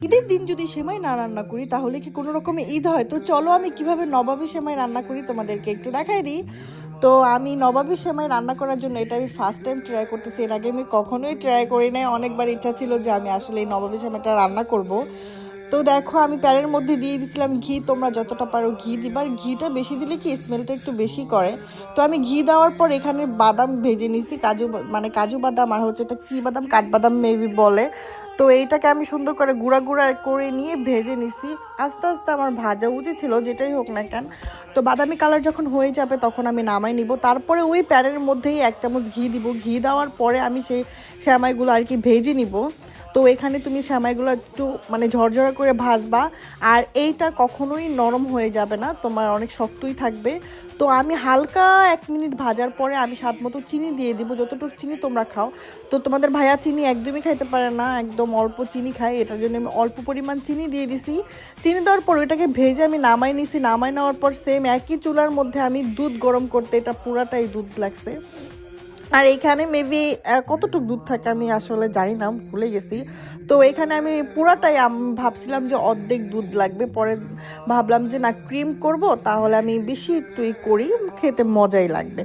ঈদের দিন যদি সেমাই না রান্না করি তাহলে কি কোনো রকমের ঈদ হয়? তো চলো আমি কিভাবে নবাবী সেমাই রান্না করি তোমাদেরকে একটু দেখাই দিই। তো আমি নবাবী সেমাই রান্না করার জন্য এটা আমি ফার্স্ট টাইম ট্রাই করতেছি। এর আগে আমি কখনোই ট্রাই করি নাই। অনেকবার ইচ্ছা ছিল যে আমি আসলে এই নবাবী সেমাইটা রান্না করব। তো দেখো আমি প্যানের মধ্যে দিয়ে দিয়েছিলাম ঘি। তোমরা যতটা পারো ঘি দিবার, ঘিটা বেশি দিলে কি স্মেলটা একটু বেশি করে। তো আমি ঘি দেওয়ার পর এখানে বাদাম ভেজে নিছি, কাজু মানে কাজু বাদাম আর হচ্ছে এটা কি বাদাম, কাঠবাদাম মেবি বলে। তো এইটাকে আমি সুন্দর করে গুঁড়া গুঁড়া করে নিয়ে ভেজে নিছি। আস্তে আস্তে আমার ভাজা উচিত ছিল, যেটাই হোক না কেন। তো বাদামি কালার যখন হয়ে যাবে তখন আমি নামাই নিব। তারপরে ওই প্যানের মধ্যেই 1 চামচ ঘি দিব। ঘি দেওয়ার পরে আমি সেই সেমাইগুলো আর কি ভেজে নিব। তো এখানে তুমি সেমাইগুলো একটু মানে ঝরঝরা করে ভাজবা। আর এইটা কখনোই নরম হয়ে যাবে না, তোমার অনেক শক্তই থাকবে। তো আমি হালকা 1 মিনিট ভাজার পরে আমি স্বাদ মতো চিনি দিয়ে দিব, যতটুকু চিনি তোমরা খাও। তো তোমাদের ভাইয়া চিনি একদমই খাইতে পারে না, একদম অল্প চিনি খায়, এটার জন্য আমি অল্প পরিমাণ চিনি দিয়ে দিছি। চিনি দেওয়ার পর ওইটাকে ভেজে আমি নামাই নিছি। নামাই নেওয়ার পর সেম একই চুলার মধ্যে আমি দুধ গরম করতে, এটা পুরাটাই দুধ লাগছে। আর এইখানে মেবি কতটুকু দুধ থাকে আমি আসলে জানি না, ভুলে গেছি। তো এখানে আমি পুরাটাই ভাবছিলাম যে অর্ধেক দুধ লাগবে, পরে ভাবলাম যে না ক্রিম করব, তাহলে আমি বেশি একটুই করি, খেতে মজাই লাগবে।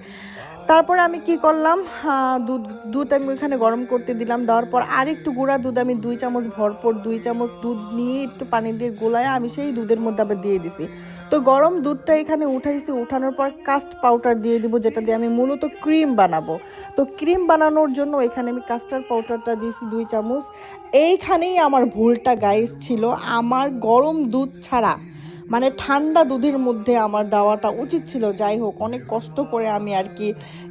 তারপরে আমি কি করলাম, দুধ দুধ আমি ওইখানে গরম করতে দিলাম। দেওয়ার পর আরেকটু গুঁড়া দুধ আমি 2 চামচ ভরপুর 2 চামচ দুধ নিয়ে একটু পানি দিয়ে গোলায় আমি সেই দুধের মধ্যে আবার দিয়ে দিছি। তো গরম দুধটা এখানে উঠাইছি, উঠানোর পর কাস্ট পাউডার দিয়ে দিব, যেটা দিয়ে আমি মূলত ক্রিম বানাবো। তো ক্রিম বানানোর জন্য এখানে আমি কাস্টার্ড পাউডারটা দিয়েছি 2 চামচ। এইখানেই আমার ভুলটা গাইস ছিল, আমার গরম দুধ ছাড়া মানে ঠান্ডা দুধের মধ্যে আমার দেওয়াটা উচিত ছিল। যাই হোক, অনেক কষ্ট করে আমি আর কি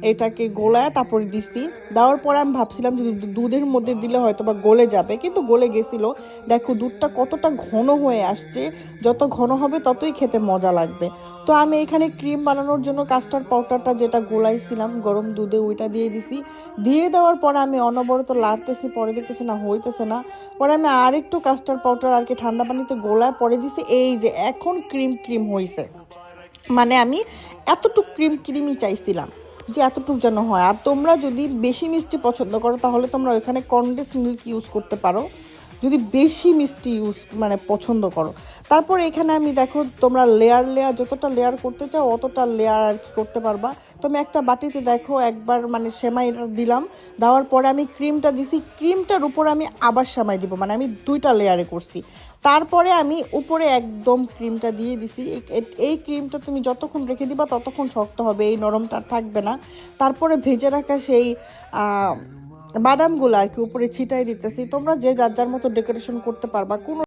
এটাকে গোলায় তারপরে দিছি। দেওয়ার পরে আমি ভাবছিলাম যে দুধের মধ্যে দিলে হয়তো বা গলে যাবে, কিন্তু গলে গেছিলো। দেখো দুধটা কতটা ঘন হয়ে আসছে, যত ঘন হবে ততই খেতে মজা লাগবে। তো আমি এখানে ক্রিম বানানোর জন্য কাস্টার্ড পাউডারটা যেটা গোলাইছিলাম গরম দুধে ওইটা দিয়ে দিছি। দিয়ে দেওয়ার পরে আমি অনবরত লাড়তেছি, পরে দেখতেছি না হইতেছে না। পরে আমি আর একটু কাস্টার্ড পাউডার আর কি ঠান্ডা পানিতে গোলায় পরে দিছি। এই যে এখন ক্রিম ক্রিম হয়েছে, মানে আমি এতটুক ক্রিম ক্রিমই চাইছিলাম যে এতটুক যেন হয়। আর তোমরা যদি বেশি মিষ্টি পছন্দ করো তাহলে তোমরা ওইখানে কনডেন্স মিল্ক ইউজ করতে পারো, যদি বেশি মিষ্টি ইউজ মানে পছন্দ করো। তারপর এখানে আমি দেখো তোমরা লেয়ার লেয়ার যতটা লেয়ার করতে চাও অতটা লেয়ার আর কি করতে পারবা। তো আমি একটা বাটিতে দেখো একবার মানে সেমাইটা দিলাম, দেওয়ার পরে আমি ক্রিমটা দিছি, ক্রিমটার উপর আমি আবার সেমাই দিব, মানে আমি 2টা লেয়ারে করছি। তারপরে আমি উপরে একদম ক্রিমটা দিয়ে দিছি। এই ক্রিমটা তুমি যতক্ষণ রেখে দিবা ততক্ষণ শক্ত হবে, এই নরমটা থাকবে না। তারপরে ভেজে রাখা সেই বাদামগুলো আর কি উপরে ছিটাই দিতেছি। তোমরা যে যার যার মতো ডেকোরেশন করতে পারবা, কোনো